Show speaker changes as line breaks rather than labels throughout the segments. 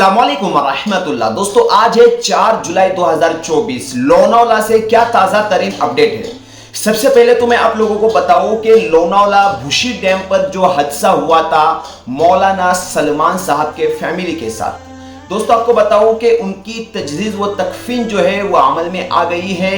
अस्सलाम वालेकुम वरहमतुल्लाह। दोस्तों आज है 4 जुलाई 2024। लोनावाला से क्या ताज़ा तरीन अपडेट है। सबसे पहले तो मैं आप लोगों को बताऊं कि लोनावाला भूशी डैम पर जो हादसा हुआ था मौलाना सलमान साहब के फैमिली के साथ, दोस्तों आपको बताऊं कि उनकी तजदीद व तकफीन जो है वो अमल में आ गई है।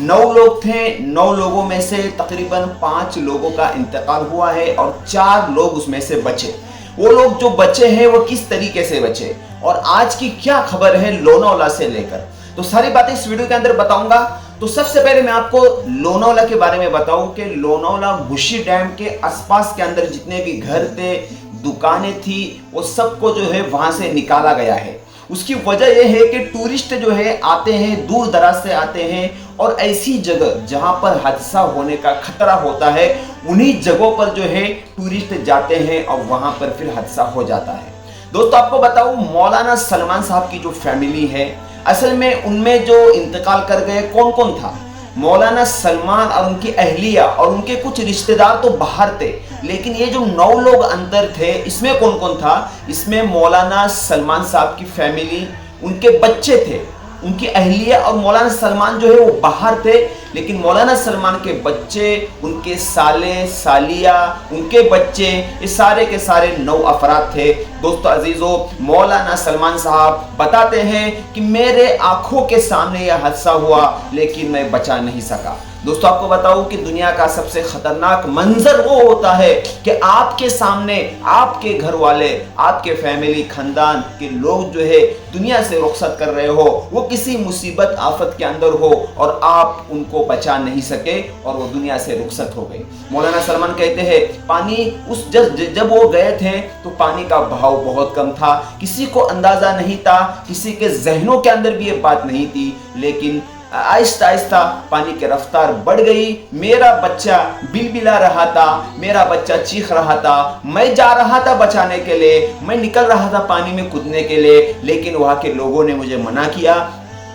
9 लोग थे, 9 लोगों में से तकरीबन 5 लोगों का इंतकाल हुआ है और 4 लोग उसमें से बचे। वो लोग जो बचे हैं वो किस तरीके से बचे और आज की क्या खबर है लोनावाला से लेकर, तो सारी बातें इस वीडियो के अंदर बताऊंगा। तो सबसे पहले मैं आपको लोनावाला के बारे में बताऊं कि लोनावाला भूशी डैम के आसपास के अंदर जितने भी घर थे, दुकानें थी, वो सबको जो है वहां से निकाला गया है। उसकी वजह यह है कि टूरिस्ट जो है आते हैं, दूर दराज से आते हैं और ऐसी जगह जहां पर हादसा होने का खतरा होता है उन्हीं जगहों पर जो है टूरिस्ट जाते हैं और वहां पर फिर हादसा हो जाता है। दोस्तों आपको बताऊं, मौलाना सलमान साहब की जो फैमिली है, असल में उनमें जो इंतकाल कर गए कौन कौन था। मौलाना सलमान और उनकी अहलिया और उनके कुछ रिश्तेदार तो बाहर थे, लेकिन ये जो 9 लोग अंदर थे इसमें कौन कौन था। इसमें मौलाना सलमान साहब की फैमिली, उनके बच्चे थे, उनकी अहलिया और मौलाना सलमान जो है वो बाहर थे, लेकिन मौलाना सलमान के बच्चे, उनके साले सालिया, उनके बच्चे, ये सारे के सारे 9 अफराद थे। दोस्तों अजीजों, मौलाना सलमान साहब बताते हैं कि मेरे आंखों के सामने यह हादसा हुआ लेकिन मैं बचा नहीं सका। दोस्तों आपको बताऊं कि दुनिया का सबसे खतरनाक मंजर वो होता है कि आपके सामने आपके घर वाले, आपके फैमिली खानदान के लोग जो है दुनिया से रुखसत कर रहे हो, वो किसी मुसीबत आफत के अंदर हो और आप उनको बचा नहीं सके और वो दुनिया से रुखसत हो गए। मौलाना सलमान कहते हैं पानी उस जब वो गए थे तो पानी का बहाव बहुत कम था, किसी को अंदाजा नहीं था, किसी के जहनों के अंदर भी ये बात नहीं थी, लेकिन आहिस्ता आहिस्ता पानी की रफ्तार बढ़ गई। मेरा बच्चा बिलबिला रहा था, मेरा बच्चा चीख रहा था, मैं जा रहा था बचाने के लिए, मैं निकल रहा था पानी में कूदने के लिए, लेकिन वहाँ के लोगों ने मुझे मना किया।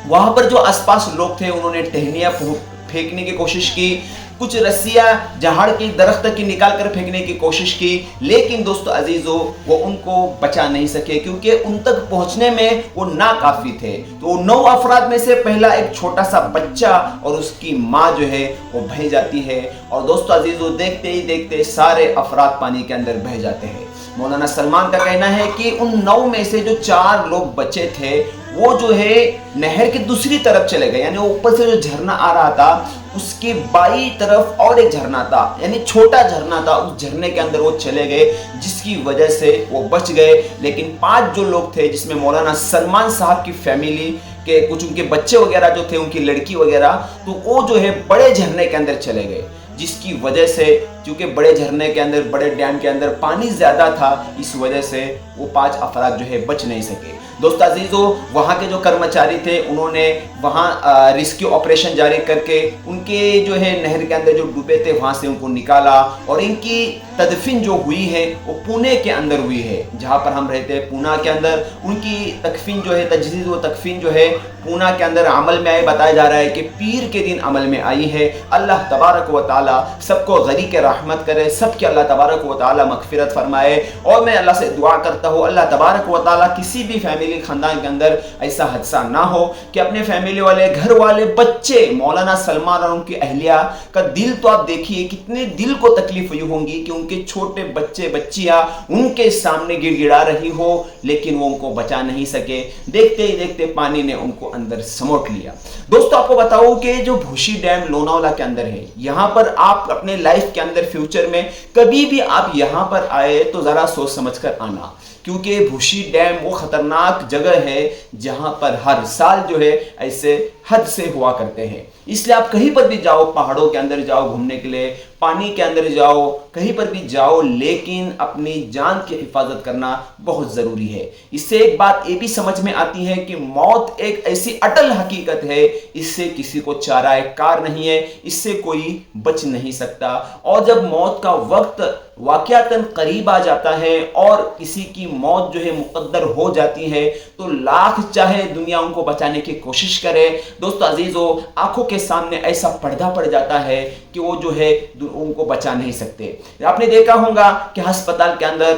वहाँ पर जो आसपास लोग थे उन्होंने टहनियाँ फेंकने की कोशिश की, कुछ रस्सियाँ झाड़ की दरख्त की निकाल कर फेंकने की कोशिश की, लेकिन दोस्तों अजीजों वो उनको बचा नहीं सके क्योंकि उन तक पहुंचने में वो नाकाफी थे। तो 9 अफराद में से पहला एक छोटा सा बच्चा और उसकी माँ जो है वो बह जाती है और दोस्तों अजीजों देखते ही देखते सारे अफराद पानी के अंदर बह जाते हैं। मौलाना सलमान का कहना है कि उन 9 में से जो 4 लोग बचे थे वो जो है नहर की दूसरी तरफ चले गए, यानी ऊपर से जो झरना आ रहा था उसके बाई तरफ और एक झरना था, यानी छोटा झरना था, उस झरने के अंदर वो चले गए जिसकी वजह से वो बच गए। लेकिन 5 जो लोग थे जिसमें मौलाना सलमान साहब की फैमिली के कुछ उनके बच्चे वगैरह जो थे, उनकी लड़की वगैरह, तो वो जो है बड़े झरने के अंदर चले गए, जिसकी वजह से क्योंकि बड़े झरने के अंदर, बड़े डैम के अंदर पानी ज्यादा था, इस वजह से वो 5 अफराद जो है बच नहीं सके। दोस्तों अजीजों, वहाँ के जो कर्मचारी थे उन्होंने वहाँ रेस्क्यू ऑपरेशन जारी करके उनके जो है नहर के अंदर जो डूबे थे वहाँ से उनको निकाला और इनकी तदफीन जो हुई है वो पुणे के अंदर हुई है, जहाँ पर हम रहते हैं पूना के अंदर। उनकी तकफीन जो है, तजदीद व तकफीन जो है पूना के अंदर अमल में आई, बताया जा रहा है कि पीर के दिन अमल में आई है। अल्लाह तबारक व ताला सबको गरीक रहमत करे, सबके अल्लाह तबारक व ताला मगफिरत फरमाए। और मैं अल्लाह से दुआ करता हूँ अल्लाह तबारक व ताला किसी भी फैमिली खानदान के अंदर ऐसा हादसा ना हो कि अपने फैमिली वाले, घर वाले, बच्चे, मौलाना सलमान और उनकी अहलिया का दिल तो आप देखिए कितने दिल को तकलीफ हुई होंगी कि उनके छोटे बच्चे बच्चियां उनके सामने गिड़गिड़ा रही हो, लेकिन वो उनको बचा नहीं सके। देखते ही देखते पानी ने उनको अंदर समोट लिया। दोस्तों आपको बताऊं कि जो भूशी डैम लोनावाला के अंदर है, यहां पर आप अपने लाइफ के अंदर फ्यूचर में कभी भी आप यहां पर आए तो जरा सोच समझ कर आना, क्योंकि भूशी डैम वो खतरनाक जगह है जहां पर हर साल जो है ऐसे हादसे हुआ करते हैं। इसलिए आप कहीं पर भी जाओ, पहाड़ों के अंदर जाओ घूमने के लिए, पानी के अंदर जाओ, कहीं पर भी जाओ, लेकिन अपनी जान की हिफाजत करना बहुत जरूरी है। इससे एक बात ये भी समझ में आती है कि मौत एक ऐसी अटल हकीकत है, इससे किसी को चाराए कार नहीं है, इससे कोई बच नहीं सकता। और जब मौत का वक्त वाकयातन करीब आ जाता है और किसी की मौत जो है मुकद्दर हो जाती है, तो लाख चाहे दुनिया उनको बचाने की कोशिश करे, दोस्तों अजीजों, आंखों के सामने ऐसा पर्दा पड़ जाता है कि वो जो है उनको बचा नहीं सकते। आपने देखा होगा कि अस्पताल के अंदर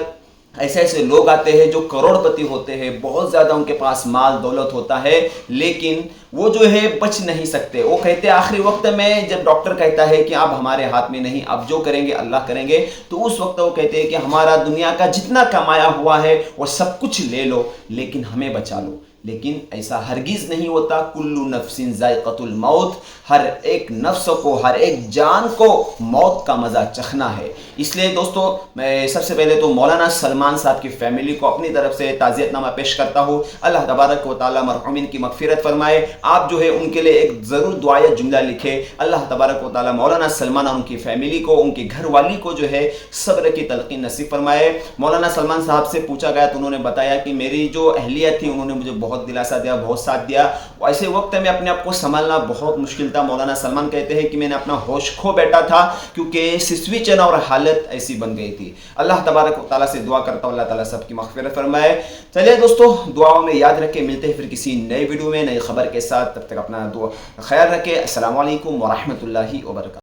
ऐसे ऐसे लोग आते हैं जो करोड़पति होते हैं, बहुत ज़्यादा उनके पास माल दौलत होता है, लेकिन वो जो है बच नहीं सकते। वो कहते हैं आखिरी वक्त में, जब डॉक्टर कहता है कि अब हमारे हाथ में नहीं, अब जो करेंगे अल्लाह करेंगे, तो उस वक्त वो कहते हैं कि हमारा दुनिया का जितना कमाया हुआ है वो सब कुछ ले लो, लेकिन हमें बचा लो। लेकिन ऐसा हरगिज़ नहीं होता। कुल्लु नफ्सिन ज़ाइक़तुल मौत, हर एक नफ्स को, हर एक जान को मौत का मज़ा चखना है। इसलिए दोस्तों, मैं सबसे पहले तो मौलाना सलमान साहब की फैमिली को अपनी तरफ से ताज़ियतनामा पेश करता हूँ। अल्लाह तबारक व तआला मरहूमिन की मग़फ़िरत फरमाए। आप जो है उनके लिए एक ज़रूर दुआया जुमला लिखे। अल्लाह तबारक व तआला मौलाना सलमान और उनकी फैमिली को, उनकी घरवाली को जो है सब्र की तलक़ीन नसीब फरमाए। मौलाना सलमान साहब से पूछा गया तो उन्होंने बताया कि मेरी जो अहलियत थी, उन्होंने मुझे बहुत दिलासा दिया, बहुत साथ दिया। ऐसे वक्त में अपने आप को संभालना बहुत मुश्किल था। मौलाना सलमान कहते हैं कि मैंने अपना होश खो बैठा था, क्योंकि सिचुएशन और हालत ऐसी बन गई थी। अल्लाह तबारक व तआला से दुआ करता हूँ, अल्लाह ताला सबकी मग़फ़िरत फरमाए। चलिए दोस्तों, दुआओं में याद रखें। मिलते हैं फिर किसी नए वीडियो में, नई खबर के साथ। तब तक अपना दुआ ख्याल रखें। अस्सलामु अलैकुम व रहमतुल्लाहि व बरकातहू।